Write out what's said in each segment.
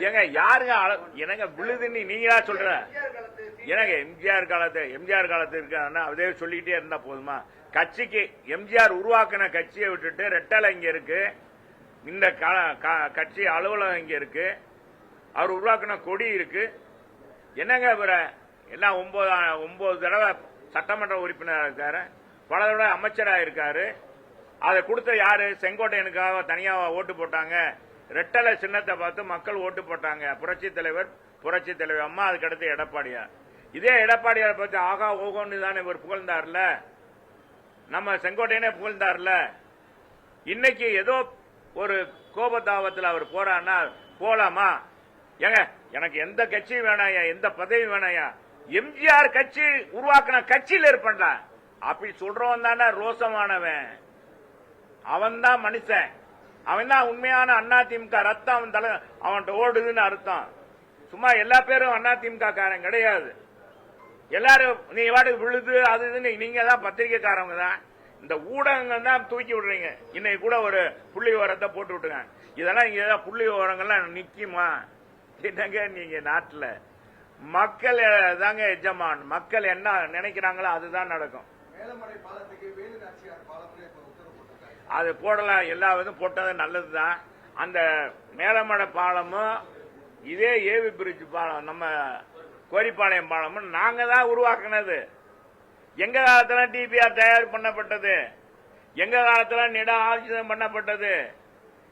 ஏங்க யாருங்க எனக்கு விழுதுன்னு நீங்களா சொல்ற? எனக்கு எம்ஜிஆர் காலத்து இருக்காங்கன்னா அதே சொல்லிக்கிட்டே இருந்தா போதுமா? கட்சிக்கு எம்ஜிஆர் உருவாக்கின கட்சியை விட்டுட்டு ரெட்டலை இங்க இருக்கு, இந்த கட்சி அலுவலகம் இங்க இருக்கு, அவர் உருவாக்கின கொடி இருக்கு. என்னங்க எல்லாம் 9 தடவை சட்டமன்ற உறுப்பினராக இருக்காரு, பல தடவை அமைச்சராக இருக்காரு. அதை கொடுத்த யாரு? செங்கோட்டையனுக்காக தனியாக ஓட்டு போட்டாங்க. ரெட்டலை சின்னத்தை பார்த்து மக்கள் ஓட்டு போட்டாங்க. புரட்சி தலைவர் அம்மா, அதுக்கடுத்து எடப்பாடியார். இதே எடப்பாடியார் பார்த்து ஆகா ஓகோன்னு தானே இவர் புகழ்ந்தார்ல, நம்ம செங்கோட்டையனே புகழ்ந்தார்ல. இன்னைக்கு ஏதோ ஒரு கோபதாபத்தில் அவர் போறான்னா போலாமா? ஏங்க எனக்கு எந்த கட்சியும் வேணாயா, எந்த பதவி வேணாயா, எம்ஜிஆர் கட்சி உருவாக்கின கட்சியில் இருப்பா அப்படி சொல்றவன் தானே ரோசமானவன். அவன் தான் மனுஷன், அவன் தான் உண்மையான அதிமுக ரத்தம் அவன்கிட்ட ஓடுதுன்னு அர்த்தம். சும்மா எல்லா பேரும் அதிமுக காரன் கிடையாது. எல்லாரும் நீ வாட்டுக்கு விழுது அது இதுன்னு நீங்க தான் பத்திரிகைக்காரவங்க தான், இந்த ஊடகங்கள் தான் தூக்கி விடுறீங்க. இன்னைக்கு கூட ஒரு புள்ளி விவரத்தை போட்டு விட்டுங்க. இதெல்லாம் இங்க ஏதாவது புள்ளி விவரங்கள்லாம் நிக்குமா? என்னங்க நீங்க நாட்டில் மக்கள் தாங்க எஜமான், மக்கள் என்ன நினைக்கிறாங்களோ அதுதான் நடக்கும். அது போடலாம், எல்லா இதுவும் போட்டது நல்லதுதான். அந்த மேலமடை பாலமும் இதே ஏவி பிரிட்ஜ் பாலம், நம்ம கோரிப்பாளையம் பாலமும் நாங்க தான் உருவாக்குனது. எங்க காலத்துல டிபிஆர் தயார் பண்ணப்பட்டது, எங்க காலத்துல நிட ஆட்சியம் பண்ணப்பட்டது,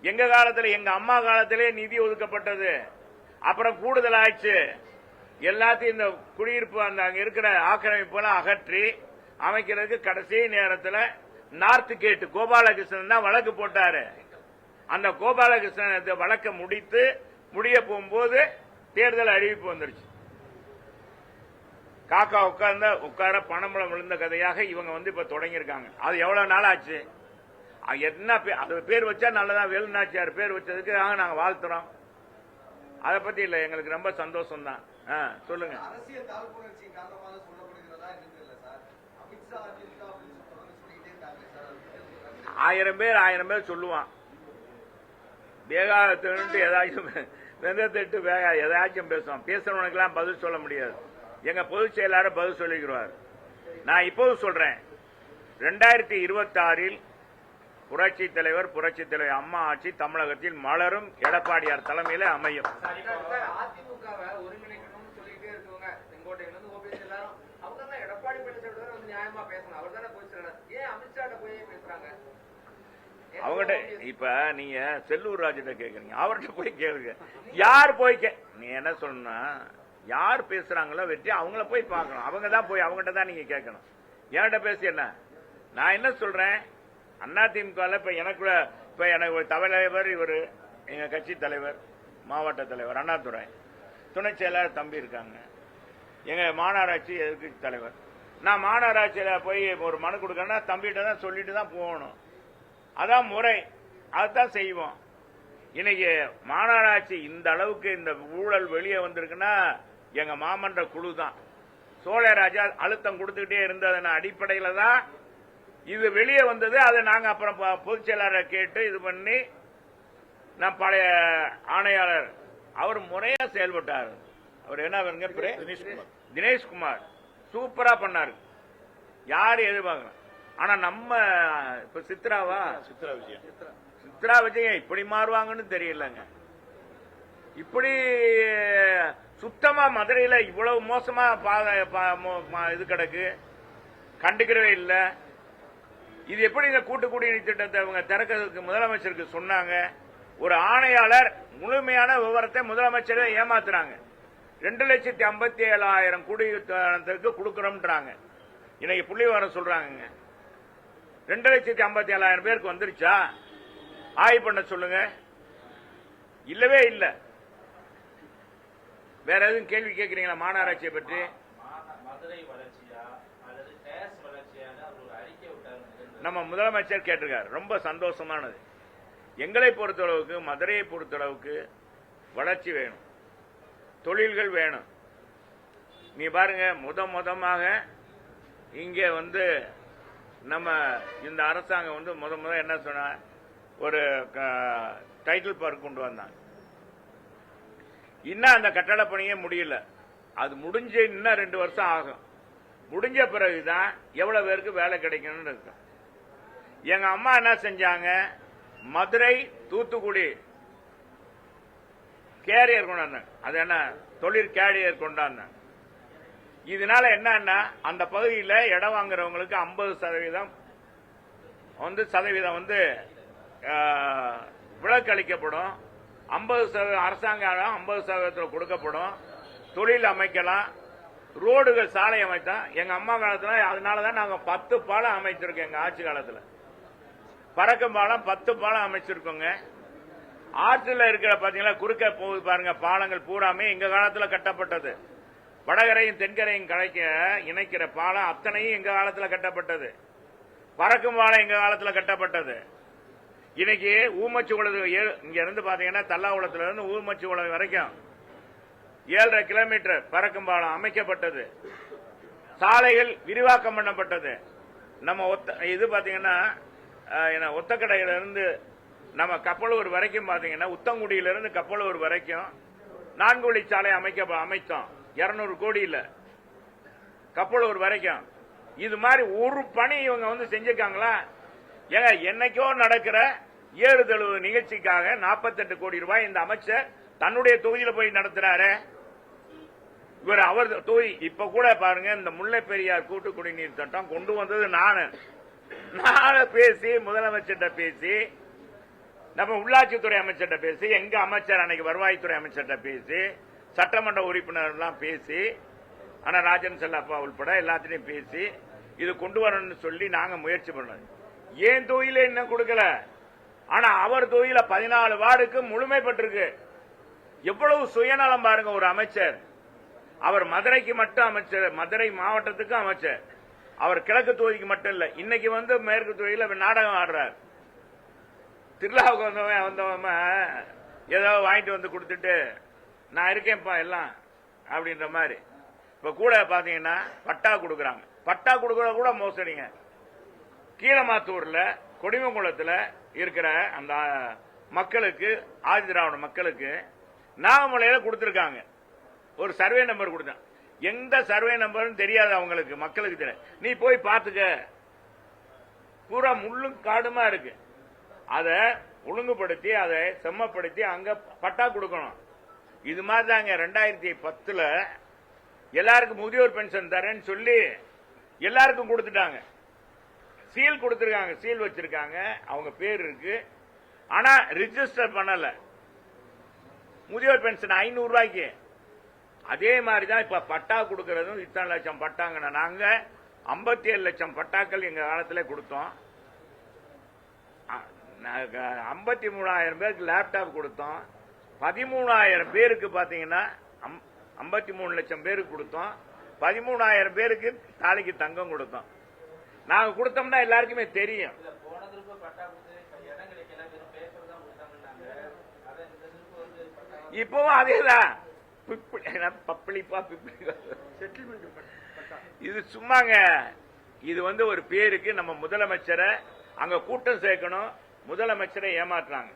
எங்க காலத்துல எங்க அம்மா காலத்திலே நிதி ஒதுக்கப்பட்டது. அப்புறம் கூடுதல் ஆயிடுச்சு. எல்லாத்தையும் இந்த குடியிருப்பு அந்த அங்க இருக்கிற ஆக்கிரமிப்பெல்லாம் அகற்றி அமைக்கிறதுக்கு கடைசி நேரத்தில் நார்த் கேட் கோபாலகிருஷ்ணன் தான் வழக்கு போட்டாரு. அந்த கோபாலகிருஷ்ணன் வழக்க முடிய போகும்போது தேர்தல் அறிவிப்பு வந்துருச்சு. காக்கா உட்கார பணம்பளம் விழுந்த கதையாக இவங்க இப்ப தொடங்கியிருக்காங்க. அது எவ்வளவு நாள் ஆச்சு? என்ன அது பேர் வச்சா நல்லதான், வேலுநாச்சியார் பேர் வச்சதுக்கு நாங்க வாழ்த்துறோம். அதை பத்தி இல்ல, எங்களுக்கு ரொம்ப சந்தோஷம் தான். சொல்லுங்க. அரசியல் காழ்ப்புணர்ச்சி காரணமாக சொல்லப்படுகிறதா என்று சார். அமித்ஷா ஆயிரம் பேர் சொல்லுவான். வேகாத்து ஏதாச்சும் வெந்தத்திட்டு எதாச்சும் பேசுவான். பேசுறவனுக்கு எல்லாம் பதில் சொல்ல முடியாது. எங்க பொதுச் செயலாளர் பதில் சொல்லிக்கிறார். நான் இப்போது சொல்றேன், 2026 புரட்சி தலைவர் அம்மா ஆட்சி தமிழகத்தில் மலரும், எடப்பாடியார் தலைமையில அமையும். அவங்ககிட்ட இப்ப நீங்க செல்லூர் ராஜிட்ட கேக்குறீங்க, அவர்கிட்ட போய் கேளுங்க. யார் போய் நீ என்ன சொல்லணும்னா, யார் பேசுறாங்களோ வெற்றி அவங்கள போய் பார்க்கணும். அவங்க தான் போய் அவங்ககிட்ட தான் நீங்க கேட்கணும். என்கிட்ட பேசி என்ன? நான் என்ன சொல்றேன், அதிமுக எனக்கு ஒரு தலைவர், இவர் எங்க கட்சி தலைவர், மாவட்ட தலைவர் அண்ணாதுரை, துணை செயலாளர் தம்பி இருக்காங்க, எங்க மாநகராட்சி எதிர்கட்சி தலைவர். நான் மாநகராட்சியில போய் ஒரு மனு கொடுக்கறேன்னா தம்பிகிட்ட தான் சொல்லிட்டு தான் போகணும். அதான் முறை, அதுதான் செய்வோம். இன்னைக்கு மாநகராட்சி இந்த அளவுக்கு இந்த ஊழல் வெளியே வந்திருக்குன்னா எங்க மாமன்ற குழு தான். சோழராஜா அழுத்தம் கொடுத்துக்கிட்டே இருந்ததன் அடிப்படையில தான் இது வெளியே வந்தது. அதை நாங்க அப்புறம் பொதுச் செயலாளரை கேட்டு இது பண்ணி, நான் பழைய ஆணையாளர் அவர் முறையா செயல்பட்டார். அவர் என்ன தினேஷ்குமார் சூப்பரா பண்ணாரு, யாரு எதிர்பார்க்கணும். ஆனா நம்ம இப்ப சித்ரா விஜயன் இப்படி மாறுவாங்கன்னு தெரியலங்க. இப்படி சுத்தமா மதுரையில இவ்வளவு மோசமா இது கிடக்கு, கண்டுக்கிறவே இல்லை. இது எப்படி இந்த கூட்டு குடிநீர் திட்டத்தை அவங்க திறக்கிறதுக்கு முதலமைச்சருக்கு சொன்னாங்க. ஒரு ஆணையாளர் முழுமையான விவரத்தை முதலமைச்சரை ஏமாத்துறாங்க. 2,57,000 குடிநீருக்கு கொடுக்கறோம்ன்றாங்க. இன்னைக்கு புள்ளி விவரம் சொல்றாங்க. 2,57,000 பேருக்கு வந்துருச்சா? ஆய்வு பண்ண சொல்லுங்க. இல்லவே இல்லை. வேற எதுவும் கேள்வி கேட்கறீங்களா மாநகராட்சியை பற்றி? நம்ம முதலமைச்சர் கேட்டிருக்காரு, ரொம்ப சந்தோஷமானது. எங்களை பொறுத்தளவுக்கு, மதுரையை பொறுத்தளவுக்கு வளர்ச்சி வேணும், தொழில்கள் வேணும். நீ பாருங்க, முதமாக இங்கே நம்ம இந்த அரசாங்கம் முத என்ன சொன்ன, ஒரு டைட்டில் பார்க் கொண்டு வந்தாங்க. இன்னும் அந்த கட்டட பணியே முடியல. அது முடிஞ்சு இன்னும் 2 வருஷம் ஆகும். முடிஞ்ச பிறகுதான் எவ்வளவு பேருக்கு வேலை கிடைக்கணும்னு இருக்கு. எங்க அம்மா என்ன செஞ்சாங்க, மதுரை தூத்துக்குடி கேரியர் கொண்டாந்தாங்க. அது என்ன தொழிற் கேரியர் கொண்டாந்தாங்க. இதனால என்னன்னா அந்த பகுதியில் இடம் வாங்குறவங்களுக்கு 50% சதவீதம் விலக்கு அளிக்கப்படும். 50% அரசாங்க 50% கொடுக்கப்படும். தொழில் அமைக்கலாம், ரோடுகள் சாலை அமைத்தா. எங்க அம்மா காலத்துல அதனாலதான் நாங்க 10 பாலம் அமைச்சிருக்கோம். எங்க ஆட்சி காலத்துல பறக்கும் பாலம் 10 பாலம் அமைச்சிருக்கோங்க. ஆற்றுல இருக்கிற பாத்தீங்களா குறுக்க போகுது பாருங்க பாலங்கள் பூராமே எங்க காலத்துல கட்டப்பட்டது. வடகரையும் தென்கரையும் இணைக்கிற பாலம் அத்தனையும் எங்க காலத்துல கட்டப்பட்டது. பறக்கும் பாலம் எங்க காலத்துல கட்டப்பட்டது. இன்னைக்கு ஊமச்சிக்குளம் இங்க இருந்து பாத்தீங்கன்னா தல்லாகுளத்துல இருந்து ஊமச்சிக்குளம் வரைக்கும் 7.5 கிலோமீட்டர் பறக்கும் பாலம் அமைக்கப்பட்டது. சாலைகள் விரிவாக்கம் பண்ணப்பட்டது. நம்ம இது பாத்தீங்கன்னா ஒத்தக்கடையில இருந்து நம்ம கப்பலூர் வரைக்கும் பாத்தீங்கன்னா உத்தங்குடியிலிருந்து கப்பலூர் வரைக்கும் 4 வழி சாலை அமைத்தோம். 200 கோடியில் கப்பலூர் வரைக்கும். இது மாதிரி ஒரு பணி இவங்க செஞ்சிருக்காங்களா? ஏங்க என்னைக்கோ நடக்கிற ஏறுதழுவு நிகழ்ச்சிக்காக 48 கோடி ரூபாய் இந்த அமைச்சர் தன்னுடைய தொகுதியில போய் நடத்துறாரு. இவர் அவர் தொகுதி இப்ப கூட பாருங்க, இந்த முல்லை பெரியார் கூட்டு குடிநீர் திட்டம் கொண்டு வந்தது நானு பேசி முதலமைச்சர்கிட்ட பேசி, நம்ம உள்ளாட்சித்துறை அமைச்சர்கிட்ட பேசி, எங்க அமைச்சர் அன்னைக்கு வருவாய்த்துறை அமைச்சர்கிட்ட பேசி, சட்டமன்ற உறுப்பினர்லாம் பேசி, ஆனா ராஜன் செல்லப்பா உள்பட எல்லாத்திலையும் பேசி இது கொண்டு வரணும்னு சொல்லி நாங்க முயற்சி பண்ணோம். ஏன் தொகுதியில இன்னும் கொடுக்கல. ஆனா அவர் தொகுதியில 14 வார்டுக்கு முழுமை பெற்றிருக்கு. எவ்வளவு சுயநலம் பாருங்க ஒரு அமைச்சர். அவர் மதுரைக்கு மட்டும் அமைச்சர், மதுரை மாவட்டத்துக்கு அமைச்சர். அவர் கிழக்கு தொகுதிக்கு மட்டும் இல்ல. இன்னைக்கு மேற்கு தொகுதியில நாடகம் ஆடுறார். திருவிழாவுக்கு வந்தவன் ஏதோ வாங்கிட்டு கொடுத்துட்டு நான் இருக்கேன்ப்பா எல்லாம் அப்படின்ற மாதிரி. இப்ப கூட பாத்தீங்கன்னா பட்டா கொடுக்கறாங்க. பட்டா கொடுக்கற கூட மோசடிங்க. கீழமாத்தூர்ல கொடிமங்குளத்துல இருக்கிற அந்த மக்களுக்கு, ஆதி திராவிட மக்களுக்கு நாகமலையில கொடுத்திருக்காங்க. ஒரு சர்வே நம்பர் கொடுத்தேன். எந்த சர்வே நம்பர்னு தெரியாது அவங்களுக்கு, மக்களுக்கு தெரியாது. நீ போய் பாத்துக்க, பூரா முள்ளும் காடுமா இருக்கு. அதை ஒழுங்குபடுத்தி அதை செம்மப்படுத்தி அங்க பட்டா கொடுக்கணும். இது மாதிரி தாங்க 2010 எல்லாருக்கும் முதியோர் பென்ஷன் தரேன்னு சொல்லி எல்லாருக்கும் கொடுத்துட்டாங்க. சீல் கொடுத்திருக்காங்க, சீல் வச்சிருக்காங்க, அவங்க பேர் இருக்கு. ஆனா ரிஜிஸ்டர் பண்ணல. முதியோர் பென்ஷன் 500 ரூபாய்க்கு. அதே மாதிரிதான் இப்ப பட்டா கொடுக்கறதும் இத்தனை லட்சம் பட்டாங்க. நாங்க 57 லட்சம் பட்டாக்கள் எங்க காலத்துல கொடுத்தோம். 53,000 பேருக்கு லேப்டாப் கொடுத்தோம். 13,000 பேருக்கு பாத்தீங்கன்னா 53 லட்சம் பேருக்கு கொடுத்தோம். 13,000 பேருக்கு தாலிக்கு தங்கம் கொடுத்தோம். நாங்க கொடுத்தோம்னா எல்லாருக்குமே தெரியும். இப்பவும் அதேதான். இது சும்மாங்க. இது ஒரு பேருக்கு நம்ம முதலமைச்சரை அங்க கூட்டம் சேர்க்கணும், முதலமைச்சரை ஏமாற்றுறாங்க.